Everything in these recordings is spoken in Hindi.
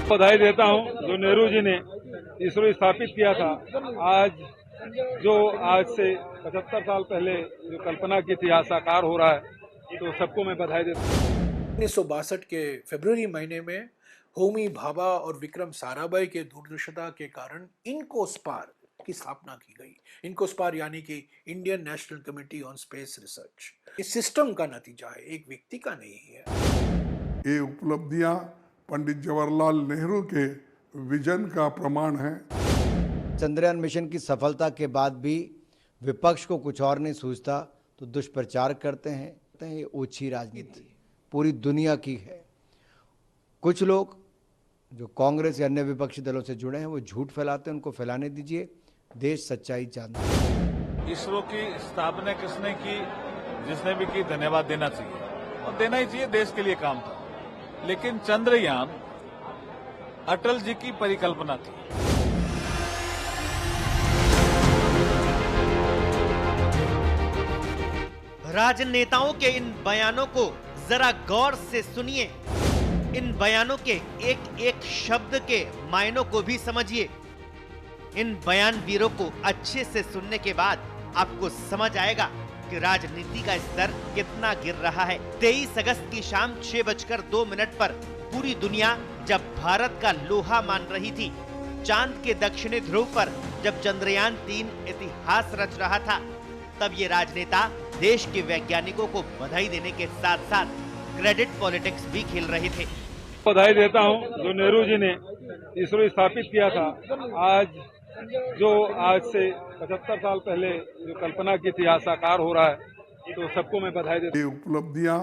बधाई देता हूं जो नेहरू जी ने इसरो स्थापित किया था। आज से 75 साल पहले जो कल्पना की थी आज साकार हो रहा है, तो सबको मैं बधाई देता हूं। 1962 के फरवरी महीने में होमी भाभा और विक्रम साराभाई के दूरदर्शिता के कारण इनकोस्पार की स्थापना की गई। इनकोस्पार यानी कि Indian national committee on space research. इस सिस्टम का नतीजा है, एक व्यक्ति का नहीं है। ये उपलब्धियां पंडित जवाहरलाल नेहरू के विजन का प्रमाण है। चंद्रयान मिशन की सफलता के बाद भी विपक्ष को कुछ और नहीं सूझता तो दुष्प्रचार करते हैं। ये ओछी राजनीति पूरी दुनिया की है। कुछ लोग जो कांग्रेस या अन्य विपक्षी दलों से जुड़े हैं वो झूठ फैलाते हैं, उनको फैलाने दीजिए। देश सच्चाई जानता है। इसरो की स्थापना किसने की, जिसने भी की, धन्यवाद देना चाहिए और देना ही चाहिए, देश के लिए काम था। लेकिन चंद्रयान अटल जी की परिकल्पना थी। राजनेताओं के इन बयानों को जरा गौर से सुनिए। इन बयानों के एक एक शब्द के मायनों को भी समझिए। इन बयानवीरों को अच्छे से सुनने के बाद आपको समझ आएगा कि राजनीति का स्तर कितना गिर रहा है। 23 अगस्त की शाम 6:02 पर पूरी दुनिया जब भारत का लोहा मान रही थी, चांद के दक्षिणी ध्रुव पर जब चंद्रयान 3 इतिहास रच रहा था, तब ये राजनेता देश के वैज्ञानिकों को बधाई देने के साथ साथ क्रेडिट पॉलिटिक्स भी खेल रहे थे। बधाई देता हूं जो नेहरू जी ने इसरो स्थापित किया था। आज से 75 साल पहले जो कल्पना की थी आज साकार हो रहा है, तो सबको मैं बधाई देता हूं। ये उपलब्धियां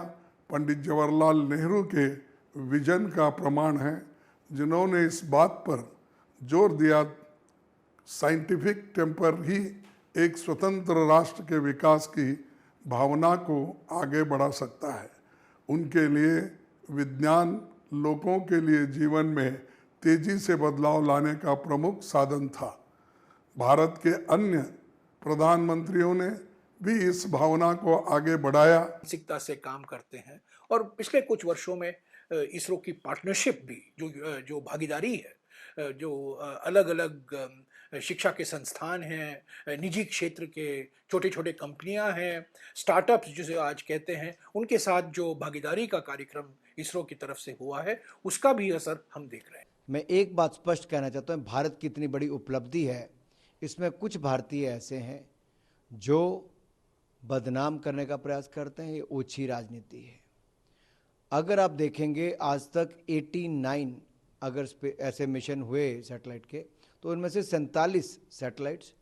पंडित जवाहरलाल नेहरू के विजन का प्रमाण है, जिन्होंने इस बात पर जोर दिया साइंटिफिक टेम्पर ही एक स्वतंत्र राष्ट्र के विकास की भावना को आगे बढ़ा सकता है। उनके लिए विज्ञान लोगों के लिए जीवन में तेजी से बदलाव लाने का प्रमुख साधन था। भारत के अन्य प्रधानमंत्रियों ने भी इस भावना को आगे बढ़ाया। मानसिकता से काम करते हैं और पिछले कुछ वर्षों में इसरो की पार्टनरशिप भी जो भागीदारी है, जो अलग अलग शिक्षा के संस्थान हैं, निजी क्षेत्र के छोटे छोटे कंपनियां हैं, स्टार्टअप्स जिसे आज कहते हैं, उनके साथ जो भागीदारी का कार्यक्रम इसरो की तरफ से हुआ है, उसका भी असर हम देख रहे हैं। मैं एक बात स्पष्ट कहना चाहता हूँ, भारत की इतनी बड़ी उपलब्धि है, इसमें कुछ भारतीय ऐसे हैं जो बदनाम करने का प्रयास करते हैं। ये ओछी राजनीति है। अगर आप देखेंगे आज तक 89 अगर ऐसे मिशन हुए सैटेलाइट के, तो उनमें से 47 सैटेलाइट्स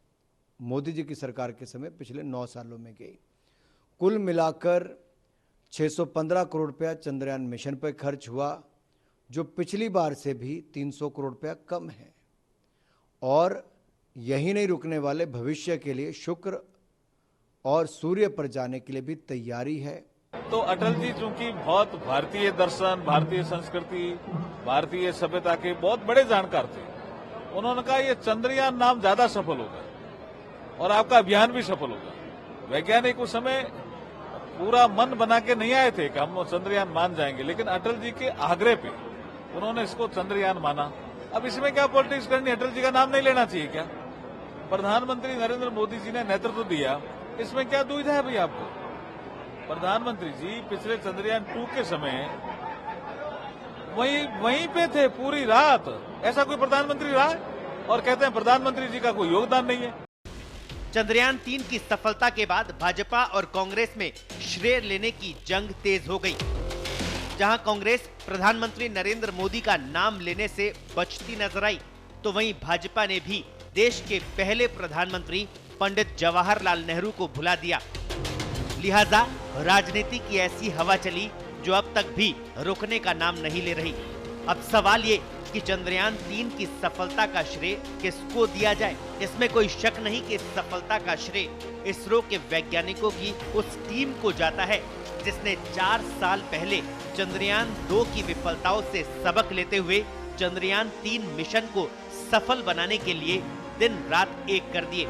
मोदी जी की सरकार के समय पिछले 9 सालों में गई। कुल मिलाकर 615 करोड़ रुपया चंद्रयान मिशन पर खर्च हुआ, जो पिछली बार से भी 300 करोड़ रुपया कम है। और यही नहीं रुकने वाले, भविष्य के लिए शुक्र और सूर्य पर जाने के लिए भी तैयारी है। तो अटल जी चूंकि बहुत भारतीय दर्शन, भारतीय संस्कृति, भारतीय सभ्यता के बहुत बड़े जानकार थे, उन्होंने कहा ये चंद्रयान नाम ज्यादा सफल होगा और आपका अभियान भी सफल होगा। वैज्ञानिक उस समय पूरा मन बना के नहीं आए थे कि हम चंद्रयान मान जाएंगे, लेकिन अटल जी के आग्रह पे उन्होंने इसको चंद्रयान माना। अब इसमें क्या पॉलिटिक्स करनी, अटल जी का नाम नहीं लेना चाहिए क्या? प्रधानमंत्री नरेंद्र मोदी जी ने नेतृत्व दिया, इसमें क्या दुविधा है भाई आपको? प्रधानमंत्री जी पिछले चंद्रयान 2 के समय वहीं पे थे पूरी रात। ऐसा कोई प्रधानमंत्री रहा है? और कहते हैं प्रधानमंत्री जी का कोई योगदान नहीं है। चंद्रयान 3 की सफलता के बाद भाजपा और कांग्रेस में श्रेय लेने की जंग तेज हो गई। जहां कांग्रेस प्रधानमंत्री नरेंद्र मोदी का नाम लेने से बचती नजर आई, तो वहीं भाजपा ने भी देश के पहले प्रधानमंत्री पंडित जवाहरलाल नेहरू को भुला दिया। लिहाजा राजनीति की ऐसी हवा चली जो अब तक भी रुकने का नाम नहीं ले रही। अब सवाल ये कि चंद्रयान 3 की सफलता का श्रेय किसको दिया जाए। इसमें कोई शक नहीं कि इस सफलता का श्रेय इसरो के वैज्ञानिकों की उस टीम को जाता है जिसने 4 साल पहले चंद्रयान 2 की विफलताओं से सबक लेते हुए चंद्रयान 3 मिशन को सफल बनाने के लिए दिन रात एक कर दिए।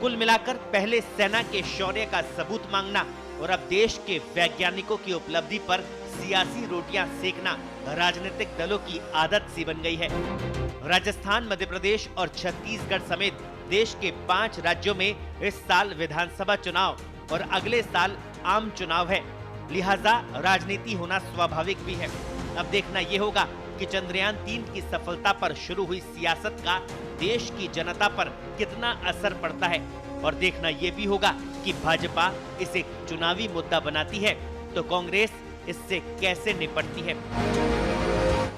कुल मिलाकर पहले सेना के शौर्य का सबूत मांगना और अब देश के वैज्ञानिकों की उपलब्धि पर सियासी रोटियां सेकना राजनीतिक दलों की आदत सी बन गई है। राजस्थान, मध्य प्रदेश और छत्तीसगढ़ समेत देश के 5 राज्यों में इस साल विधानसभा चुनाव और अगले साल आम चुनाव है, लिहाजा राजनीति होना स्वाभाविक भी है। अब देखना ये होगा कि चंद्रयान 3 की सफलता पर शुरू हुई सियासत का देश की जनता पर कितना असर पड़ता है, और देखना ये भी होगा कि भाजपा इसे चुनावी मुद्दा बनाती है तो कांग्रेस इससे कैसे निपटती है।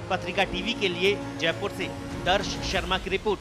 पत्रिका टीवी के लिए जयपुर से दर्श शर्मा की रिपोर्ट।